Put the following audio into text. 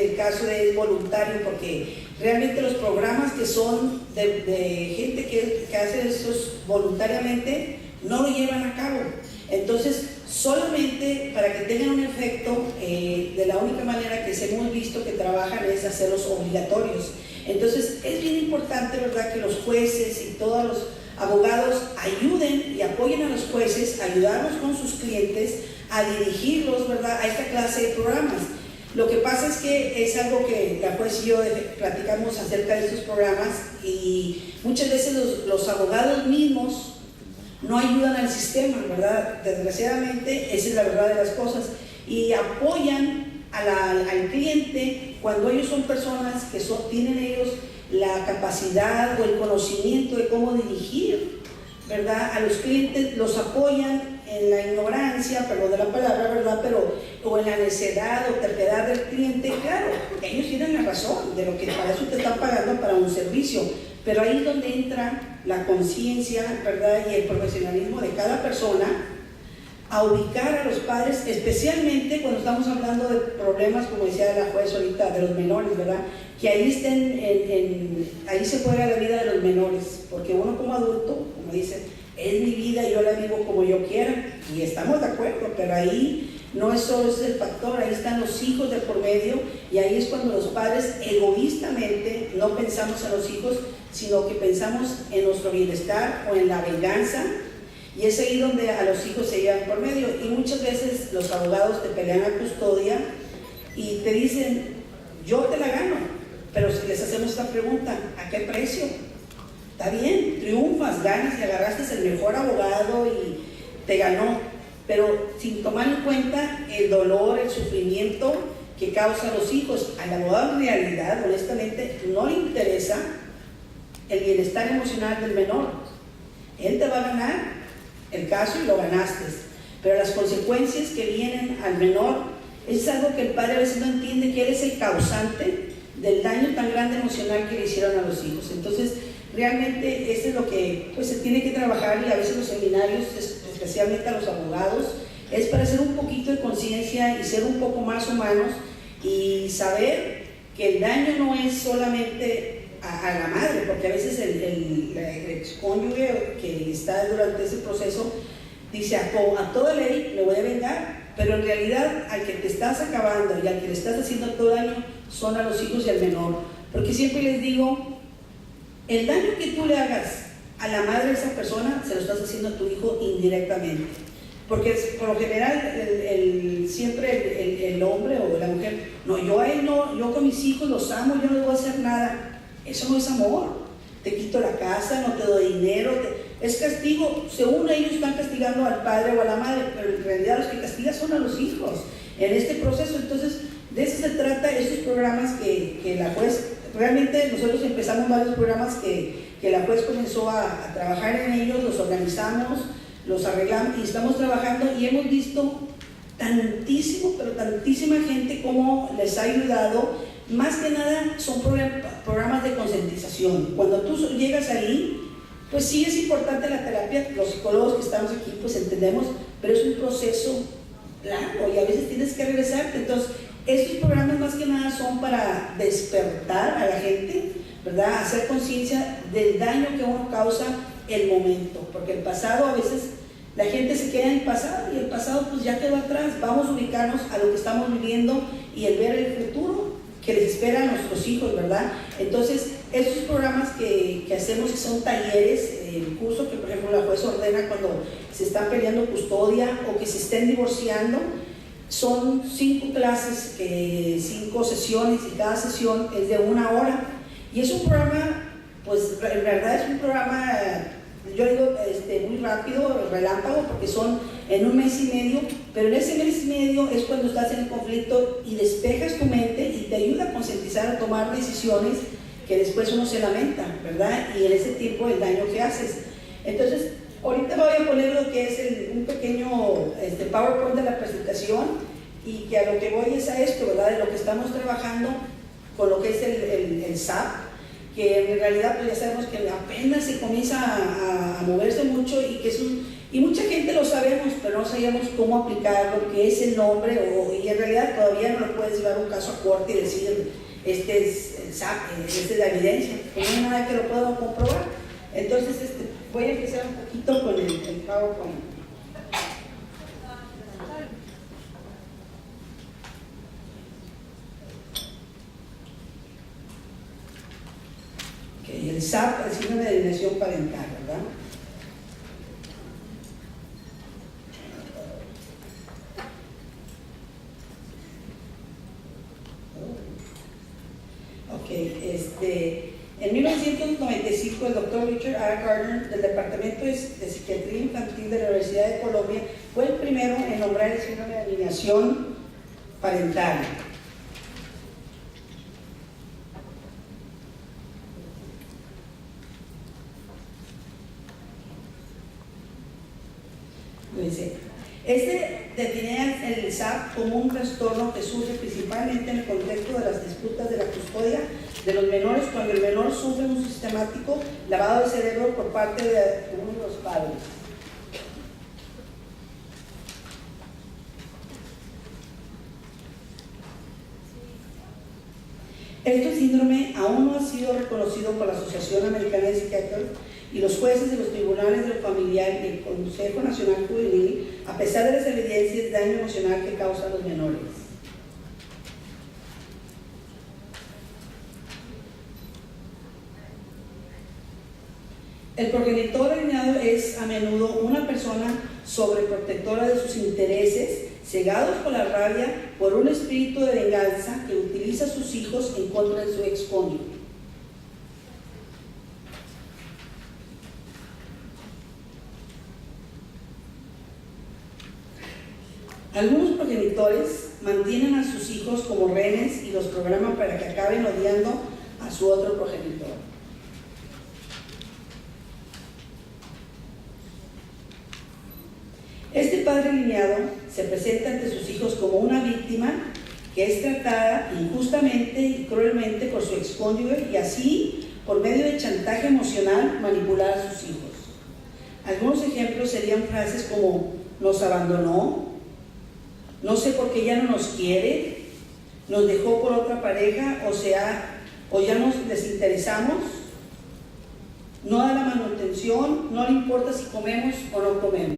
el caso de voluntario, porque realmente los programas que son de gente que hace eso voluntariamente no lo llevan a cabo. Entonces, solamente para que tengan un efecto, de la única manera que se hemos visto que trabajan es hacerlos obligatorios. Entonces, es bien importante, ¿verdad?, que los jueces y todos los abogados ayuden y apoyen a los jueces, ayudarnos con sus clientes a dirigirlos, ¿verdad?, a esta clase de programas. Lo que pasa es que es algo que la juez y yo platicamos acerca de estos programas, y muchas veces los abogados mismos no ayudan al sistema, ¿verdad? Desgraciadamente, esa es la verdad de las cosas, y apoyan al cliente cuando ellos son personas que tienen ellos la capacidad o el conocimiento de cómo dirigir, ¿verdad?, a los clientes. Los apoyan en la ignorancia, perdón de la palabra, ¿verdad?, o en la necedad o terquedad del cliente. Claro, porque ellos tienen la razón de lo que para eso te están pagando para un servicio, pero ahí es donde entra la conciencia, ¿verdad?, y el profesionalismo de cada persona a ubicar a los padres, especialmente cuando estamos hablando de problemas, como decía la juez ahorita, de los menores, ¿verdad?, que ahí ahí se juega la vida de los menores, porque uno como adulto, como dice, es mi vida y yo la vivo como yo quiera, y estamos de acuerdo, pero ahí no es solo ese el factor, ahí están los hijos de por medio, y ahí es cuando los padres egoístamente no pensamos en los hijos, sino que pensamos en nuestro bienestar o en la venganza, y es ahí donde a los hijos se llevan por medio. Y muchas veces los abogados te pelean a custodia y te dicen, yo te la gano, pero si les hacemos esta pregunta, ¿a qué precio? Está bien, triunfas, ganas y agarraste el mejor abogado y te ganó, pero sin tomar en cuenta el dolor, el sufrimiento que causa a los hijos. Al abogado en realidad, honestamente, no le interesa el bienestar emocional del menor. Él te va a ganar el caso y lo ganaste, pero las consecuencias que vienen al menor es algo que el padre a veces no entiende, que él es el causante del daño tan grande emocional que le hicieron a los hijos. Entonces, realmente eso es lo que pues, se tiene que trabajar, y a veces los seminarios, especialmente a los abogados, es para hacer un poquito de conciencia y ser un poco más humanos y saber que el daño no es solamente a la madre, porque a veces el excónyuge que está durante ese proceso dice, a toda ley me voy a vengar, pero en realidad al que te estás acabando y al que le estás haciendo todo daño son a los hijos y al menor, porque siempre les digo, el daño que tú le hagas a la madre de esa persona se lo estás haciendo a tu hijo indirectamente, porque por lo general siempre el hombre o la mujer, no, yo a él no, yo con mis hijos los amo, yo no les voy a hacer nada. Eso no es amor. Te quito la casa, no te doy dinero, es castigo. Según ellos están castigando al padre o a la madre, pero en realidad los que castigan son a los hijos en este proceso. Entonces, de eso se trata estos programas que la juez, realmente nosotros empezamos varios programas que la juez comenzó a trabajar en ellos, los organizamos, los arreglamos y estamos trabajando, y hemos visto tantísimo, pero tantísima gente cómo les ha ayudado. Más que nada son programas de concientización. Cuando tú llegas ahí, pues sí es importante la terapia, los psicólogos que estamos aquí pues entendemos, pero es un proceso largo y a veces tienes que regresarte. Entonces, estos programas más que nada son para despertar a la gente, ¿verdad?, hacer conciencia del daño que uno causa el momento, porque el pasado a veces la gente se queda en el pasado y el pasado pues ya quedó atrás. Vamos a ubicarnos a lo que estamos viviendo y el ver el futuro que les espera a nuestros hijos, ¿verdad? Entonces, estos programas que hacemos, que son talleres, el curso que por ejemplo la juez ordena cuando se están peleando custodia o que se estén divorciando, son 5 clases, 5 sesiones, y cada sesión es de 1 hora, y es un programa, pues en verdad es un programa, yo digo muy rápido, relámpago, porque son en 1 mes y medio, pero en ese mes y medio es cuando estás en el conflicto y despejas tu mente y te ayuda a concientizar, a tomar decisiones que después uno se lamenta, ¿verdad? Y en ese tiempo el daño que haces. Entonces, ahorita voy a poner lo que es un pequeño PowerPoint de la presentación, y que a lo que voy es a esto, ¿verdad? De lo que estamos trabajando con lo que es el SAP, que en realidad pues ya sabemos que apenas se comienza a moverse mucho, y que Y mucha gente lo sabemos, pero no sabíamos cómo aplicarlo, qué es el nombre, y en realidad todavía no lo puedes llevar un caso a corte y decir, este es el SAP, esta es la evidencia, porque no hay nada que lo pueda comprobar. Entonces, voy a empezar un poquito con el PowerPoint. Okay, el SAP, el síndrome de alienación parental, ¿verdad? En 1995 el doctor Richard A. Gardner del Departamento de Psiquiatría Infantil de la Universidad de Colombia fue el primero en nombrar el síndrome de alienación parental. Este definía el SAP como un trastorno que surge principalmente en el contexto de las disputas de la custodia de los menores, cuando el menor sufre un sistemático lavado de cerebro por parte de uno de los padres. Este síndrome aún no ha sido reconocido por la Asociación Americana de Psiquiatría y los jueces de los tribunales de lo familiar y el Consejo Nacional Juvenil, a pesar de las evidencias de daño emocional que causa a los menores. El progenitor alienado es a menudo una persona sobreprotectora de sus intereses, cegados por la rabia, por un espíritu de venganza que utiliza a sus hijos en contra de su excónyuge. Algunos progenitores mantienen a sus hijos como rehenes y los programan para que acaben odiando a su otro progenitor. Este padre alienado se presenta ante sus hijos como una víctima que es tratada injustamente y cruelmente por su excónyuge y así, por medio de chantaje emocional, manipular a sus hijos. Algunos ejemplos serían frases como: nos abandonó, no sé por qué ya no nos quiere, nos dejó por otra pareja, o ya nos desinteresamos, no da la manutención, no le importa si comemos o no comemos.